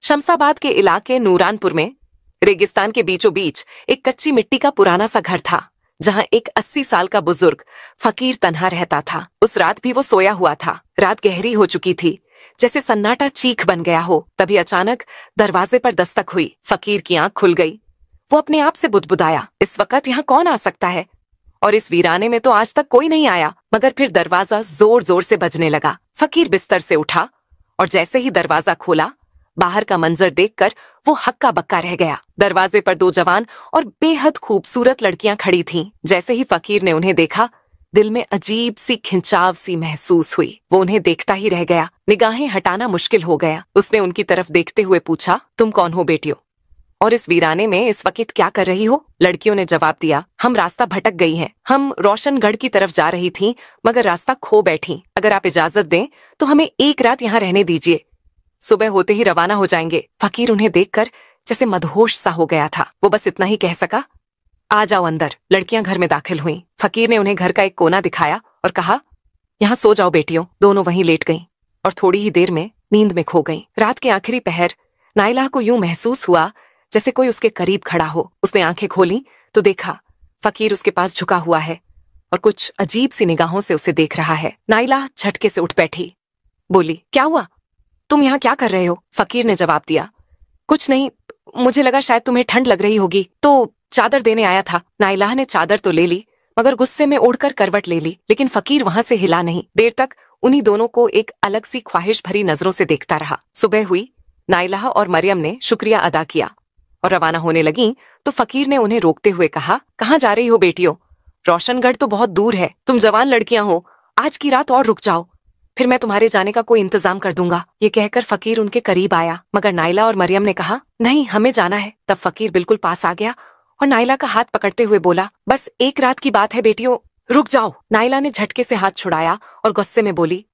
शमशाबाद के इलाके नूरानपुर में रेगिस्तान के बीचों बीच एक कच्ची मिट्टी का पुराना सा घर था, जहां एक 80 साल का बुजुर्ग फकीर तन्हा रहता था। उस रात भी वो सोया हुआ था। रात गहरी हो चुकी थी, जैसे सन्नाटा चीख बन गया हो। तभी अचानक दरवाजे पर दस्तक हुई। फकीर की आंख खुल गई। वो अपने आप से बुदबुदाया, इस वक्त यहाँ कौन आ सकता है? और इस वीराने में तो आज तक कोई नहीं आया। मगर फिर दरवाजा जोर जोर से बजने लगा। फकीर बिस्तर से उठा और जैसे ही दरवाजा खोला, बाहर का मंजर देखकर वो हक्का बक्का रह गया। दरवाजे पर 2 जवान और बेहद खूबसूरत लड़कियां खड़ी थीं। जैसे ही फकीर ने उन्हें देखा, दिल में अजीब सी खिंचाव सी महसूस हुई। वो उन्हें देखता ही रह गया। निगाहें हटाना मुश्किल हो गया। उसने उनकी तरफ देखते हुए पूछा, तुम कौन हो बेटियों? और इस वीराने में इस वक्त क्या कर रही हो? लड़कियों ने जवाब दिया, हम रास्ता भटक गई हैं। हम रोशनगढ़ की तरफ जा रही थीं, मगर रास्ता खो बैठी। अगर आप इजाजत दें तो हमें एक रात यहाँ रहने दीजिए। सुबह होते ही रवाना हो जाएंगे। फकीर उन्हें देखकर जैसे मदहोश सा हो गया था। वो बस इतना ही कह सका, आ जाओ अंदर। लड़कियां घर में दाखिल हुईं। फकीर ने उन्हें घर का एक कोना दिखाया और कहा, यहाँ सो जाओ बेटियों। दोनों वहीं लेट गईं और थोड़ी ही देर में नींद में खो गईं। रात के आखिरी पहर नाइला को यूं महसूस हुआ जैसे कोई उसके करीब खड़ा हो। उसने आंखें खोली तो देखा फकीर उसके पास झुका हुआ है और कुछ अजीब सी निगाहों से उसे देख रहा है। नाइला झटके से उठ बैठी, बोली, क्या हुआ? तुम यहाँ क्या कर रहे हो? फकीर ने जवाब दिया, कुछ नहीं, मुझे लगा शायद तुम्हें ठंड लग रही होगी तो चादर देने आया था। नाइला ने चादर तो ले ली, मगर गुस्से में ओढ़कर करवट ले ली। लेकिन फकीर वहां से हिला नहीं। देर तक उन्हीं दोनों को एक अलग सी ख्वाहिश भरी नजरों से देखता रहा। सुबह हुई। नाइला और मरियम ने शुक्रिया अदा किया और रवाना होने लगीं तो फकीर ने उन्हें रोकते हुए कहा, कहाँ जा रही हो बेटियों? रोशनगढ़ तो बहुत दूर है। तुम जवान लड़कियां हो, आज की रात और रुक जाओ, फिर मैं तुम्हारे जाने का कोई इंतजाम कर दूंगा। ये कहकर फकीर उनके करीब आया, मगर नाइला और मरियम ने कहा, नहीं, हमें जाना है। तब फकीर बिल्कुल पास आ गया और नाइला का हाथ पकड़ते हुए बोला, बस एक रात की बात है बेटियों, रुक जाओ। नाइला ने झटके से हाथ छुड़ाया और गुस्से में बोली,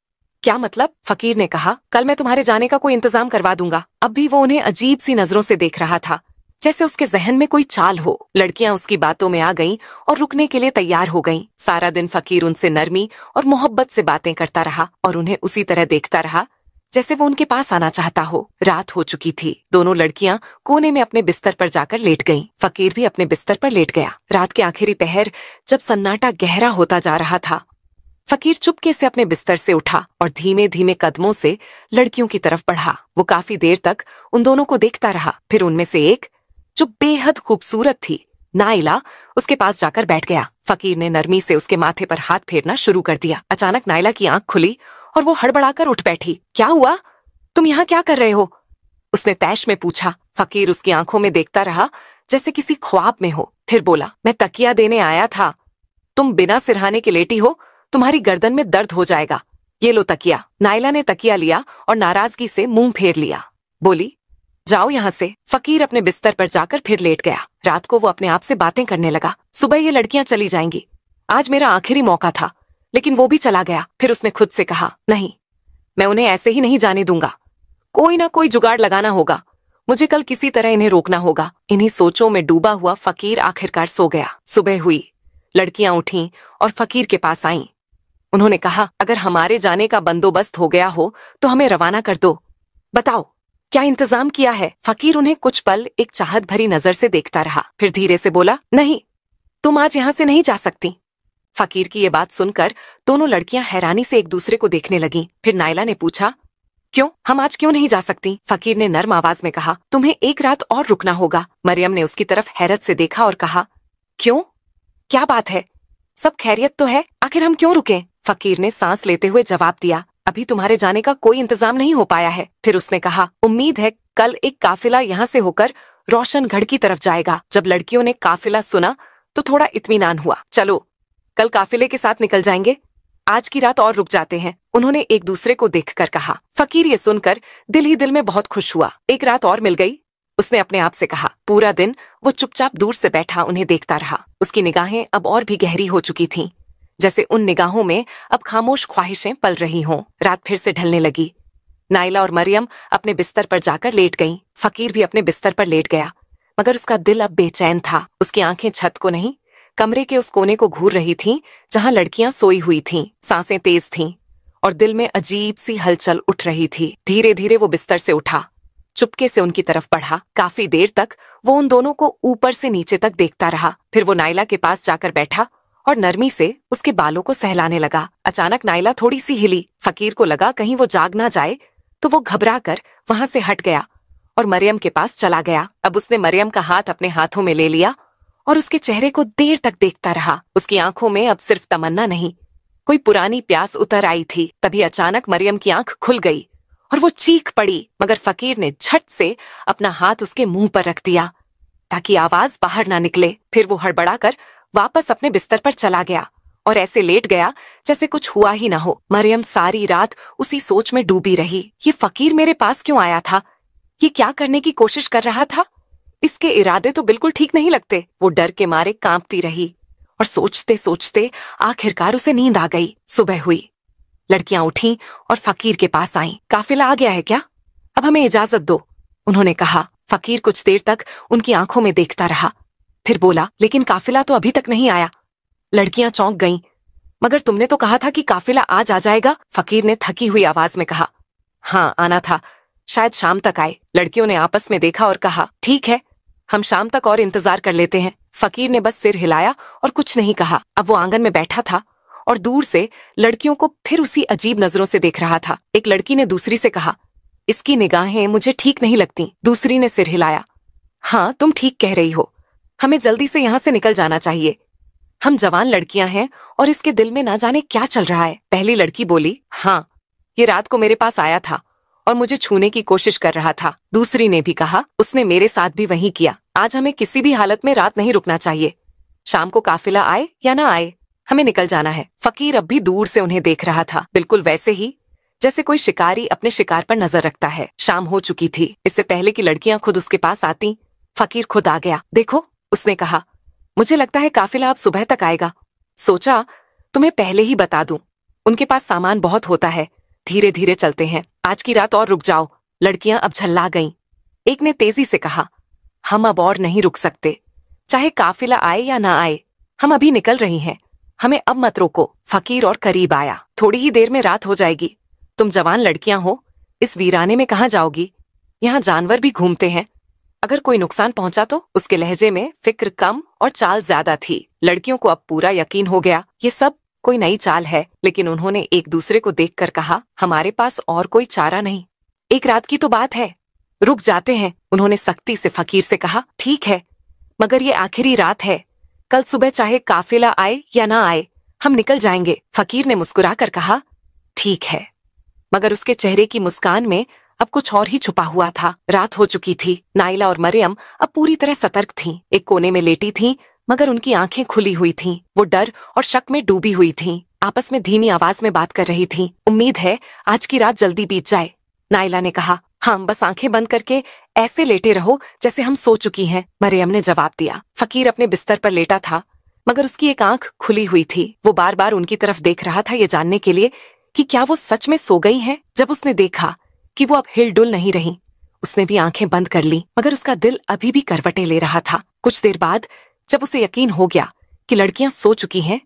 क्या मतलब? फकीर ने कहा, कल मैं तुम्हारे जाने का कोई इंतजाम करवा दूंगा। अब भी वो उन्हें अजीब सी नजरों से देख रहा था, जैसे उसके जहन में कोई चाल हो। लड़कियां उसकी बातों में आ गईं और रुकने के लिए तैयार हो गईं। सारा दिन फकीर उनसे नरमी और मोहब्बत से बातें करता रहा और उन्हें उसी तरह देखता रहा जैसे वो उनके पास आना चाहता हो। रात हो चुकी थी। दोनों लड़कियां कोने में अपने बिस्तर पर जाकर लेट गईं। फकीर भी अपने बिस्तर पर लेट गया। रात के आखिरी पहर जब सन्नाटा गहरा होता जा रहा था, फकीर चुपके से अपने बिस्तर से उठा और धीमे धीमे कदमों से लड़कियों की तरफ बढ़ा। वो काफी देर तक उन दोनों को देखता रहा। फिर उनमें से एक, जो बेहद खूबसूरत थी, नाइला, उसके पास जाकर बैठ गया। फकीर ने नरमी से उसके माथे पर हाथ फेरना शुरू कर दिया। अचानक नाइला की आंख खुली और वो हड़बड़ाकर उठ बैठी। क्या हुआ? तुम यहाँ क्या कर रहे हो? उसने तैश में पूछा। फकीर उसकी आंखों में देखता रहा जैसे किसी ख्वाब में हो। फिर बोला, मैं तकिया देने आया था। तुम बिना सिरहाने के लेटी हो, तुम्हारी गर्दन में दर्द हो जाएगा। ये लो तकिया। नाइला ने तकिया लिया और नाराजगी से मुंह फेर लिया। बोली, जाओ यहाँ से। फकीर अपने बिस्तर पर जाकर फिर लेट गया। रात को वो अपने आप से बातें करने लगा, सुबह ये लड़कियां चली जाएंगी। आज मेरा आखिरी मौका था, लेकिन वो भी चला गया। फिर उसने खुद से कहा, नहीं, मैं उन्हें ऐसे ही नहीं जाने दूंगा। कोई ना कोई जुगाड़ लगाना होगा। मुझे कल किसी तरह इन्हें रोकना होगा। इन्हीं सोचों में डूबा हुआ फकीर आखिरकार सो गया। सुबह हुई। लड़कियां उठीं और फकीर के पास आईं। उन्होंने कहा, अगर हमारे जाने का बंदोबस्त हो गया हो तो हमें रवाना कर दो। बताओ, क्या इंतजाम किया है? फकीर उन्हें कुछ पल एक चाहत भरी नजर से देखता रहा। फिर धीरे से बोला, नहीं, तुम आज यहां से नहीं जा सकती। फकीर की ये बात सुनकर दोनों लड़कियां हैरानी से एक दूसरे को देखने लगीं। फिर नाइला ने पूछा, क्यों? हम आज क्यों नहीं जा सकती? फकीर ने नर्म आवाज में कहा, तुम्हें एक रात और रुकना होगा। मरियम ने उसकी तरफ हैरत से देखा और कहा, क्यों? क्या बात है? सब खैरियत तो है, आखिर हम क्यों रुकें? फकीर ने सांस लेते हुए जवाब दिया, अभी तुम्हारे जाने का कोई इंतजाम नहीं हो पाया है। फिर उसने कहा, उम्मीद है कल एक काफिला यहाँ से होकर रोशनगढ़ की तरफ जाएगा। जब लड़कियों ने काफिला सुना तो थोड़ा इत्मीनान हुआ। चलो, कल काफिले के साथ निकल जाएंगे। आज की रात और रुक जाते हैं, उन्होंने एक दूसरे को देखकर कहा। फकीर ये सुनकर दिल ही दिल में बहुत खुश हुआ। एक रात और मिल गई, उसने अपने आप से कहा। पूरा दिन वो चुपचाप दूर से बैठा उन्हें देखता रहा। उसकी निगाहें अब और भी गहरी हो चुकी थीं, जैसे उन निगाहों में अब खामोश ख्वाहिशें पल रही हों। रात फिर से ढलने लगी। नाइला और मरियम अपने बिस्तर पर जाकर लेट गईं। फकीर भी अपने बिस्तर पर लेट गया, मगर उसका दिल अब बेचैन था। उसकी आंखें छत को नहीं, कमरे के उस कोने को घूर रही थीं जहां लड़कियां सोई हुई थीं। सांसें तेज थीं और दिल में अजीब सी हलचल उठ रही थी। धीरे धीरे वो बिस्तर से उठा, चुपके से उनकी तरफ बढ़ा। काफी देर तक वो उन दोनों को ऊपर से नीचे तक देखता रहा। फिर वो नाइला के पास जाकर बैठा और नरमी से उसके बालों को सहलाने लगा। अचानक नाइला थोड़ी सी हिली। फकीर को लगा कहीं वो जाग ना जाए, तो वो घबरा कर वहां से हट गया और मरियम के पास चला गया। अब उसने मरियम का हाथ अपने हाथों में ले लिया और उसके चेहरे को देर तक देखता रहा। उसकी आंखों में अब सिर्फ तमन्ना नहीं, कोई पुरानी प्यास उतर आई थी। तभी अचानक मरियम की आंख खुल गई और वो चीख पड़ी, मगर फकीर ने झट से अपना हाथ उसके मुंह पर रख दिया ताकि आवाज बाहर ना निकले। फिर वो हड़बड़ाकर वापस अपने बिस्तर पर चला गया और ऐसे लेट गया जैसे कुछ हुआ ही ना हो। मरियम सारी रात उसी सोच में डूबी रही। ये फकीर मेरे पास क्यों आया था? ये क्या करने की कोशिश कर रहा था? इसके इरादे तो बिल्कुल ठीक नहीं लगते। वो डर के मारे कांपती रही और सोचते सोचते आखिरकार उसे नींद आ गई। सुबह हुई, लड़कियां उठीं और फकीर के पास आईं। काफिला आ गया है क्या? अब हमें इजाजत दो, उन्होंने कहा। फकीर कुछ देर तक उनकी आंखों में देखता रहा, फिर बोला, लेकिन काफिला तो अभी तक नहीं आया। लड़कियां चौंक गईं। मगर तुमने तो कहा था कि काफिला आज आ जाएगा, फकीर ने थकी हुई आवाज में कहा। हाँ, आना था, शायद शाम तक आए। लड़कियों ने आपस में देखा और कहा, ठीक है, हम शाम तक और इंतजार कर लेते हैं। फकीर ने बस सिर हिलाया और कुछ नहीं कहा। अब वो आंगन में बैठा था और दूर से लड़कियों को फिर उसी अजीब नजरों से देख रहा था। एक लड़की ने दूसरी से कहा, इसकी निगाहें मुझे ठीक नहीं लगती। दूसरी ने सिर हिलाया, हाँ, तुम ठीक कह रही हो, हमें जल्दी से यहाँ से निकल जाना चाहिए। हम जवान लड़कियां हैं और इसके दिल में ना जाने क्या चल रहा है। पहली लड़की बोली, हाँ, ये रात को मेरे पास आया था और मुझे छूने की कोशिश कर रहा था। दूसरी ने भी कहा, उसने मेरे साथ भी वही किया। आज हमें किसी भी हालत में रात नहीं रुकना चाहिए। शाम को काफिला आए या ना आए, हमें निकल जाना है। फकीर अब भी दूर से उन्हें देख रहा था, बिल्कुल वैसे ही जैसे कोई शिकारी अपने शिकार पर नजर रखता है। शाम हो चुकी थी। इससे पहले कि लड़कियां खुद उसके पास आती, फकीर खुद आ गया। देखो, उसने कहा, मुझे लगता है काफिला अब सुबह तक आएगा। सोचा तुम्हें पहले ही बता दूं, उनके पास सामान बहुत होता है, धीरे धीरे चलते हैं, आज की रात और रुक जाओ। लड़कियां अब झल्ला गईं। एक ने तेजी से कहा, हम अब और नहीं रुक सकते, चाहे काफिला आए या ना आए, हम अभी निकल रही हैं, हमें अब मत रोको। फकीर और करीब आया। थोड़ी ही देर में रात हो जाएगी, तुम जवान लड़कियां हो, इस वीराने में कहाँ जाओगी? यहाँ जानवर भी घूमते हैं, अगर कोई नुकसान पहुंचा तो? उसके लहजे में फिक्र कम और चाल ज्यादा थी। लड़कियों को अब पूरा यकीन हो गया ये सब कोई नई चाल है, लेकिन उन्होंने एक दूसरे को देखकर कहा, हमारे पास और कोई चारा नहीं, एक रात की तो बात है, रुक जाते हैं। उन्होंने सख्ती से फकीर से कहा, ठीक है, मगर ये आखिरी रात है, कल सुबह चाहे काफिला आए या ना आए, हम निकल जाएंगे। फकीर ने मुस्कुराकर कहा, ठीक है, मगर उसके चेहरे की मुस्कान में अब कुछ और ही छुपा हुआ था। रात हो चुकी थी। नाइला और मरियम अब पूरी तरह सतर्क थीं। एक कोने में लेटी थीं, मगर उनकी आंखें खुली हुई थीं। वो डर और शक में डूबी हुई थीं। आपस में धीमी आवाज में बात कर रही थीं। उम्मीद है आज की रात जल्दी बीत जाए। नाइला ने कहा, हाँ, बस आंखें बंद करके ऐसे लेटे रहो जैसे हम सो चुकी हैं। मरियम ने जवाब दिया। फकीर अपने बिस्तर पर लेटा था, मगर उसकी एक आंख खुली हुई थी। वो बार बार उनकी तरफ देख रहा था, ये जानने के लिए कि क्या वो सच में सो गई हैं। जब उसने देखा कि वो अब हिलडुल नहीं रही, उसने भी आंखें बंद कर ली, मगर उसका दिल अभी भी करवटें ले रहा था। कुछ देर बाद जब उसे यकीन हो गया कि लड़कियां सो चुकी हैं,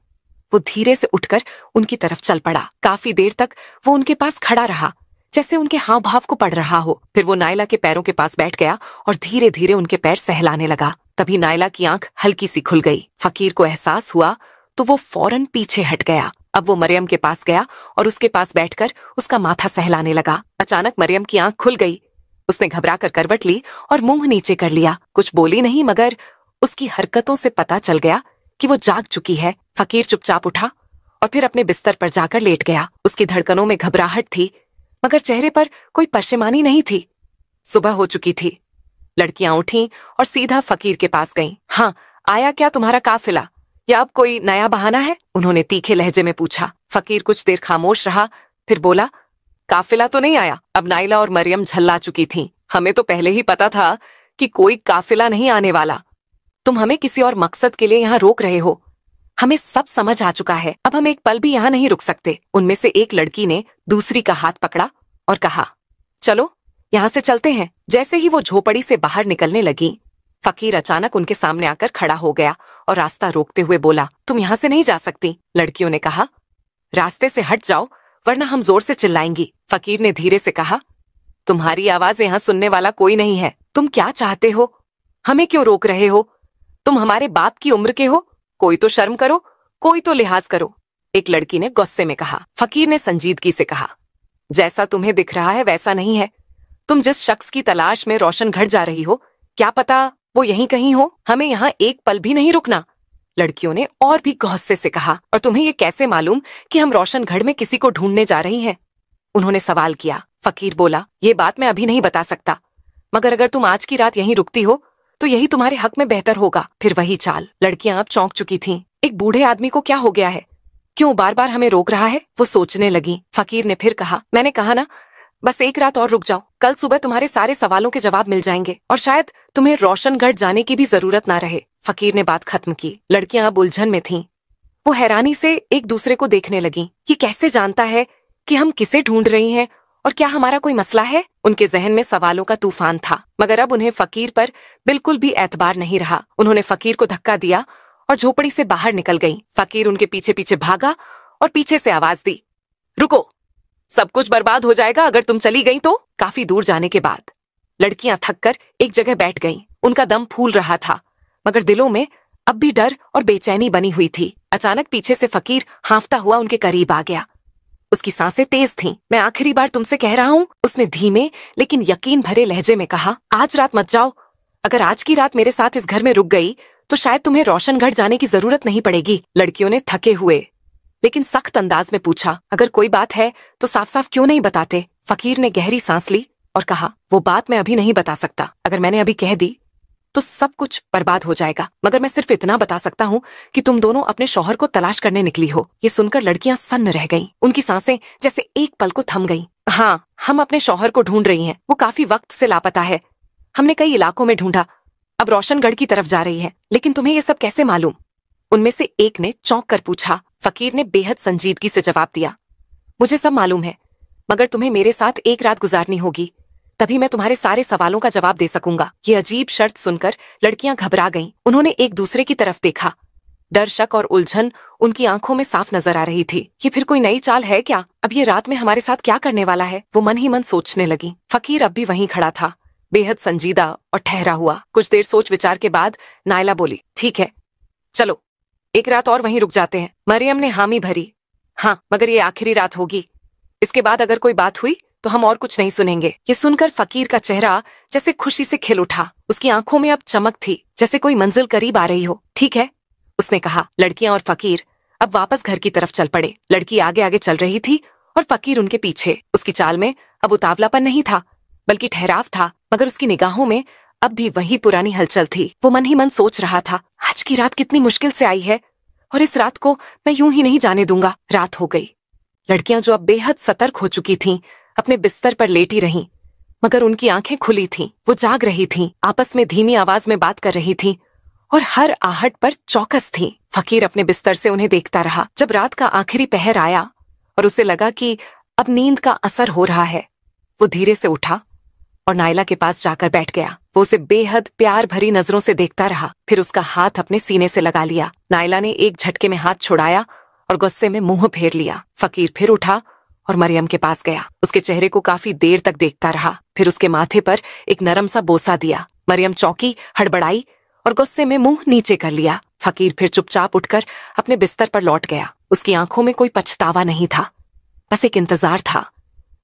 वो धीरे से उठकर उनकी तरफ चल पड़ा। काफी देर तक वो उनके पास खड़ा रहा, जैसे उनके हाव भाव को पढ़ रहा हो। फिर वो नाइला के पैरों के पास बैठ गया और धीरे धीरे उनके पैर सहलाने लगा। तभी नाइला की आंख हल्की सी खुल गई। फकीर को एहसास हुआ तो वो फौरन पीछे हट गया। अब वो मरियम के पास गया और उसके पास बैठकर उसका माथा सहलाने लगा। अचानक मरियम की आंख खुल गई। उसने घबराकर करवट ली और मुंह नीचे कर लिया। कुछ बोली नहीं, मगर उसकी हरकतों से पता चल गया कि वो जाग चुकी है। फकीर चुपचाप उठा और फिर अपने बिस्तर पर जाकर लेट गया। उसकी धड़कनों में घबराहट थी, मगर चेहरे पर कोई परेशानी नहीं थी। सुबह हो चुकी थी। लड़कियां उठीं और सीधा फकीर के पास गईं। हाँ, आया क्या तुम्हारा काफिला, या अब कोई नया बहाना है? उन्होंने तीखे लहजे में पूछा। फकीर कुछ देर खामोश रहा, फिर बोला, काफिला तो नहीं आया। अब नाइला और मरियम झल्ला चुकी थीं। हमें तो पहले ही पता था कि कोई काफिला नहीं आने वाला। तुम हमें किसी और मकसद के लिए यहाँ रोक रहे हो। हमें सब समझ आ चुका है, अब हम एक पल भी यहाँ नहीं रुक सकते। उनमें से एक लड़की ने दूसरी का हाथ पकड़ा और कहा, चलो यहाँ से चलते हैं। जैसे ही वो झोपड़ी से बाहर निकलने लगी, फकीर अचानक उनके सामने आकर खड़ा हो गया और रास्ता रोकते हुए बोला, तुम यहाँ से नहीं जा सकती। लड़कियों ने कहा, रास्ते से हट जाओ वरना हम जोर से चिल्लाएंगी। फकीर ने धीरे से कहा, तुम्हारी आवाज यहाँ सुनने वाला कोई नहीं है। तुम क्या चाहते हो? हमें क्यों रोक रहे हो? तुम हमारे बाप की उम्र के हो। कोई तो शर्म करो, कोई तो लिहाज करो, एक लड़की ने गुस्से में कहा। फकीर ने संजीदगी से कहा, जैसा तुम्हें दिख रहा है वैसा नहीं है। तुम जिस शख्स की तलाश में रोशनगढ़ जा रही हो, क्या पता वो यहीं कहीं हो। हमें यहाँ एक पल भी नहीं रुकना, लड़कियों ने और भी गुस्से से कहा। और तुम्हें ये कैसे मालूम कि हम रोशनगढ़ में किसी को ढूंढने जा रही हैं? उन्होंने सवाल किया। फकीर बोला, ये बात मैं अभी नहीं बता सकता, मगर अगर तुम आज की रात यहीं रुकती हो तो यही तुम्हारे हक में बेहतर होगा। फिर वही चाल। लड़कियां अब चौंक चुकी थीं। एक बूढ़े आदमी को क्या हो गया है? क्यों बार बार हमें रोक रहा है? वो सोचने लगी। फकीर ने फिर कहा, मैंने कहा ना, बस एक रात और रुक जाओ। कल सुबह तुम्हारे सारे सवालों के जवाब मिल जाएंगे और शायद तुम्हें रोशनगढ़ जाने की भी जरूरत ना रहे। फकीर ने बात खत्म की। लड़कियां अब उलझन में थीं। वो हैरानी से एक दूसरे को देखने लगीं। ये कैसे जानता है कि हम किसे ढूंढ रही हैं और क्या हमारा कोई मसला है? उनके जहन में सवालों का तूफान था, मगर अब उन्हें फकीर पर बिल्कुल भी एतबार नहीं रहा। उन्होंने फकीर को धक्का दिया और झोपड़ी से बाहर निकल गईं। फकीर उनके पीछे पीछे भागा और पीछे से आवाज दी, रुको, सब कुछ बर्बाद हो जाएगा अगर तुम चली गई तो। काफी दूर जाने के बाद लड़कियां थककर एक जगह बैठ गईं। उनका दम फूल रहा था, मगर दिलों में अब भी डर और बेचैनी बनी हुई थी। अचानक पीछे से फकीर हांफता हुआ उनके करीब आ गया। उसकी सांसें तेज थीं। मैं आखिरी बार तुमसे कह रहा हूं, उसने धीमे लेकिन यकीन भरे लहजे में कहा। आज रात मत जाओ। अगर आज की रात मेरे साथ इस घर में रुक गई तो शायद तुम्हें रोशनगढ़ जाने की जरूरत नहीं पड़ेगी। लड़कियों ने थके हुए लेकिन सख्त अंदाज में पूछा, अगर कोई बात है तो साफ साफ क्यों नहीं बताते? फकीर ने गहरी सांस ली और कहा, वो बात मैं अभी नहीं बता सकता। अगर मैंने अभी कह दी तो सब कुछ बर्बाद हो जाएगा, मगर मैं सिर्फ इतना बता सकता हूँ कि तुम दोनों अपने शौहर को तलाश करने निकली हो। ये सुनकर लड़कियां सन्न रह गईं। उनकी सांसें जैसे एक पल को थम गईं। हाँ, हम अपने शौहर को ढूंढ रही हैं। वो काफी वक्त से लापता है। हमने कई इलाकों में ढूंढा, अब रोशनगढ़ की तरफ जा रही है। लेकिन तुम्हें ये सब कैसे मालूम? उनमें से एक ने चौंक कर पूछा। फकीर ने बेहद संजीदगी से जवाब दिया, मुझे सब मालूम है, मगर तुम्हें मेरे साथ एक रात गुजारनी होगी, तभी मैं तुम्हारे सारे सवालों का जवाब दे सकूंगा। ये अजीब शर्त सुनकर लड़कियां घबरा गईं। उन्होंने एक दूसरे की तरफ देखा। डर, शक और उलझन उनकी आंखों में साफ नजर आ रही थी। ये फिर कोई नई चाल है क्या? अब ये रात में हमारे साथ क्या करने वाला है? वो मन ही मन सोचने लगी। फकीर अब भी वहीं खड़ा था, बेहद संजीदा और ठहरा हुआ। कुछ देर सोच विचार के बाद नायला बोली, ठीक है, चलो एक रात और वहीं रुक जाते हैं। मरियम ने हामी भरी। हाँ, मगर ये आखिरी रात होगी। इसके बाद अगर कोई बात हुई तो हम और कुछ नहीं सुनेंगे। ये सुनकर फकीर का चेहरा जैसे खुशी से खिल उठा। उसकी आंखों में अब चमक थी, जैसे कोई मंजिल करीब आ रही हो। ठीक है, उसने कहा। लड़कियां और फकीर अब वापस घर की तरफ चल पड़े। लड़की आगे आगे चल रही थी और फकीर उनके पीछे। उसकी चाल में अब उतावलापन नहीं था, बल्कि ठहराव था, मगर उसकी निगाहों में अब भी वही पुरानी हलचल थी। वो मन ही मन सोच रहा था, आज की रात कितनी मुश्किल से आई है और इस रात को मैं यूं ही नहीं जाने दूंगा। रात हो गई। लड़कियां जो अब बेहद सतर्क हो चुकी थीं, अपने बिस्तर पर लेटी रहीं, मगर उनकी आंखें खुली थीं। वो जाग रही थीं, आपस में धीमी आवाज में बात कर रही थीं और हर आहट पर चौकस थीं। फकीर अपने बिस्तर से उन्हें देखता रहा। जब रात का आखिरी पहर आया और उसे लगा कि अब नींद का असर हो रहा है, वो धीरे से उठा और नायला के पास जाकर बैठ गया। वो उसे बेहद प्यार भरी नजरों से देखता रहा, फिर उसका हाथ अपने सीने से लगा लिया। नायला ने एक झटके में हाथ छुड़ाया और गुस्से में मुंह फेर लिया। फकीर फिर उठा और मरियम के पास गया। उसके चेहरे को काफी देर तक देखता रहा, फिर उसके माथे पर एक नरम सा बोसा दिया। मरियम चौंकी, हड़बड़ाई और गुस्से में मुंह नीचे कर लिया। फकीर फिर चुपचाप उठकर अपने बिस्तर पर लौट गया। उसकी आंखों में कोई पछतावा नहीं था, बस एक इंतजार था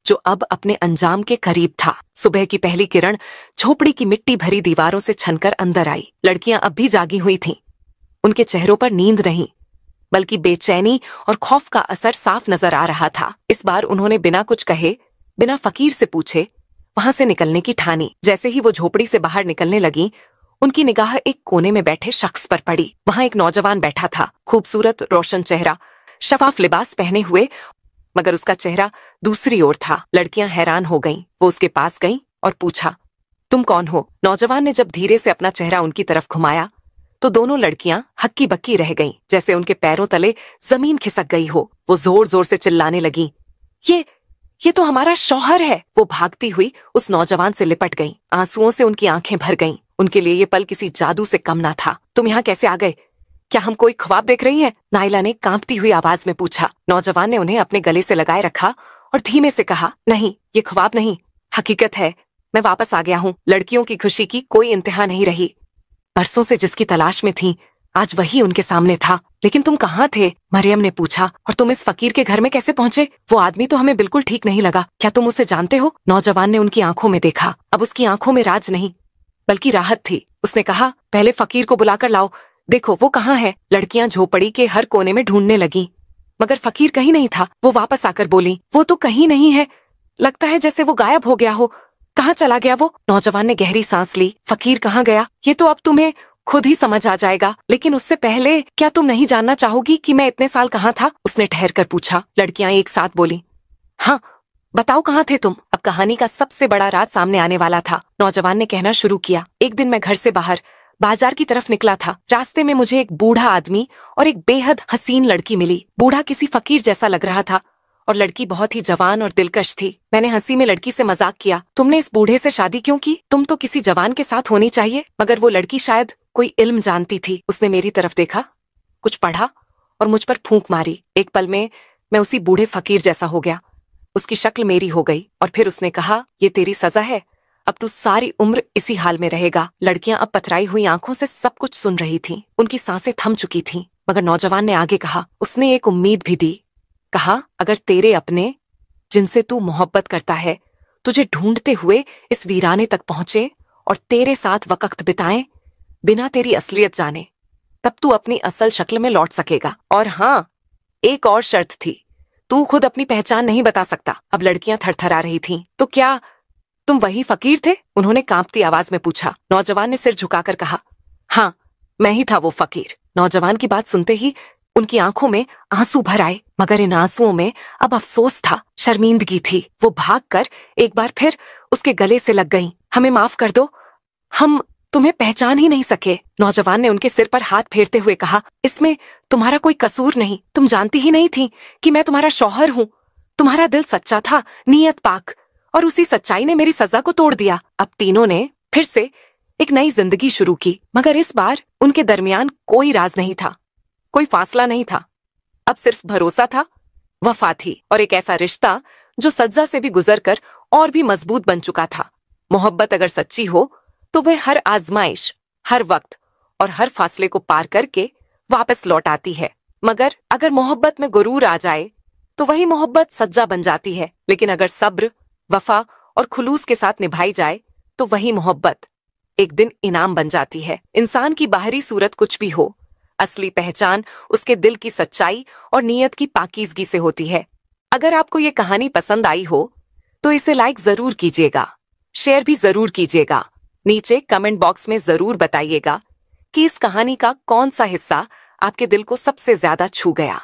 जो अब अपने अंजाम के करीब था। सुबह की पहली किरण झोपड़ी की मिट्टी भरी दीवारों से छनकर अंदर आई। लड़कियां अब भी जागी हुई थीं। उनके चेहरों पर नींद नहीं, बल्कि बेचैनी और खौफ का असर साफ नजर आ रहा था। इस बार उन्होंने बिना कुछ कहे, बिना फकीर से पूछे वहां से निकलने की ठानी। जैसे ही वो झोपड़ी से बाहर निकलने लगी, उनकी निगाह एक कोने में बैठे शख्स पर पड़ी। वहां एक नौजवान बैठा था, खूबसूरत रोशन चेहरा, शफाफ लिबास पहने हुए, मगर उसका चेहरा दूसरी ओर था। लड़कियां हैरान हो गईं। वो उसके पास गईं और पूछा, तुम कौन हो? नौजवान ने जब धीरे से अपना चेहरा उनकी तरफ घुमाया तो दोनों लड़कियां हक्की बक्की रह गईं, जैसे उनके पैरों तले जमीन खिसक गई हो। वो जोर जोर से चिल्लाने लगीं, ये तो हमारा शौहर है। वो भागती हुई उस नौजवान से लिपट गईं। आंसुओं से उनकी आंखें भर गईं। उनके लिए ये पल किसी जादू से कम ना था। तुम यहाँ कैसे आ गए? क्या हम कोई ख्वाब देख रही हैं? नायला ने कांपती हुई आवाज में पूछा। नौजवान ने उन्हें अपने गले से लगाए रखा और धीमे से कहा, नहीं, ये ख्वाब नहीं, हकीकत है, मैं वापस आ गया हूँ। लड़कियों की खुशी की कोई इंतहा नहीं रही। बरसों से जिसकी तलाश में थी, आज वही उनके सामने था। लेकिन तुम कहाँ थे? मरियम ने पूछा। और तुम इस फकीर के घर में कैसे पहुंचे? वो आदमी तो हमें बिल्कुल ठीक नहीं लगा। क्या तुम उसे जानते हो? नौजवान ने उनकी आंखों में देखा। अब उसकी आंखों में राज नहीं बल्कि राहत थी। उसने कहा, पहले फकीर को बुलाकर लाओ। देखो वो कहाँ है? लड़कियां झोपड़ी के हर कोने में ढूंढने लगीं, मगर फकीर कहीं नहीं था। वो वापस आकर बोली, वो तो कहीं नहीं है। लगता है जैसे वो गायब हो गया हो। कहाँ चला गया वो? नौजवान ने गहरी सांस ली। फकीर कहाँ गया ये तो अब तुम्हें खुद ही समझ आ जाएगा, लेकिन उससे पहले क्या तुम नहीं जानना चाहोगी कि मैं इतने साल कहाँ था? उसने ठहर कर पूछा। लड़कियां एक साथ बोली, हाँ बताओ कहाँ थे तुम? अब कहानी का सबसे बड़ा राज सामने आने वाला था। नौजवान ने कहना शुरू किया। एक दिन मैं घर से बाहर बाजार की तरफ निकला था। रास्ते में मुझे एक बूढ़ा आदमी और एक बेहद हसीन लड़की मिली। बूढ़ा किसी फकीर जैसा लग रहा था और लड़की बहुत ही जवान और दिलकश थी। मैंने हंसी में लड़की से मजाक किया, तुमने इस बूढ़े से शादी क्यों की? तुम तो किसी जवान के साथ होनी चाहिए। मगर वो लड़की शायद कोई इल्म जानती थी। उसने मेरी तरफ देखा, कुछ पढ़ा और मुझ पर फूंक मारी। एक पल में मैं उसी बूढ़े फकीर जैसा हो गया। उसकी शक्ल मेरी हो गई और फिर उसने कहा, ये तेरी सजा है, अब तू सारी उम्र इसी हाल में रहेगा। लड़कियां अब पथराई हुई आंखों से सब कुछ सुन रही थीं। उनकी सांसें थम चुकी थीं। मगर नौजवान ने आगे कहा। उसने एक उम्मीद भी दी। कहा, अगर तेरे अपने जिनसे तू मोहब्बत करता है तुझे ढूंढते हुए इस वीराने तक पहुंचे और तेरे साथ वक्त बिताएं बिना तेरी असलियत जाने, तब तू अपनी असल शक्ल में लौट सकेगा। और हाँ, एक और शर्त थी, तू खुद अपनी पहचान नहीं बता सकता। अब लड़कियां थरथरा रही थीं। तो क्या तुम वही फकीर थे? उन्होंने कांपती आवाज में पूछा। नौजवान ने सिर झुकाकर कहा, हाँ मैं ही था वो फकीर। नौजवान की बात सुनते ही उनकी आंखों में आंसू भर आए, मगर इन आंसुओं में अब अफसोस था, शर्मिंदगी थी। वो भागकर एक बार फिर उसके गले से लग गईं। हमें माफ कर दो, हम तुम्हें पहचान ही नहीं सके। नौजवान ने उनके सिर पर हाथ फेरते हुए कहा, इसमें तुम्हारा कोई कसूर नहीं। तुम जानती ही नहीं थी कि मैं तुम्हारा शौहर हूँ। तुम्हारा दिल सच्चा था, नीयत पाक, और उसी सच्चाई ने मेरी सजा को तोड़ दिया। अब तीनों ने फिर से एक नई जिंदगी शुरू की, मगर इस बार उनके दरमियान कोई राज नहीं था, कोई फासला नहीं था। अब सिर्फ भरोसा था, वफा थी और एक ऐसा रिश्ता जो सज्जा से भी गुजरकर और भी मजबूत बन चुका था। मोहब्बत अगर सच्ची हो तो वह हर आजमाइश, हर वक्त और हर फासले को पार करके वापस लौट आती है। मगर अगर मोहब्बत में गुरूर आ जाए तो वही मोहब्बत सज्जा बन जाती है। लेकिन अगर सब्र, वफा और खुलूस के साथ निभाई जाए तो वही मोहब्बत एक दिन इनाम बन जाती है। इंसान की बाहरी सूरत कुछ भी हो, असली पहचान उसके दिल की सच्चाई और नीयत की पाकीज़गी से होती है। अगर आपको ये कहानी पसंद आई हो तो इसे लाइक जरूर कीजिएगा, शेयर भी जरूर कीजिएगा। नीचे कमेंट बॉक्स में जरूर बताइएगा कि इस कहानी का कौन सा हिस्सा आपके दिल को सबसे ज्यादा छू गया।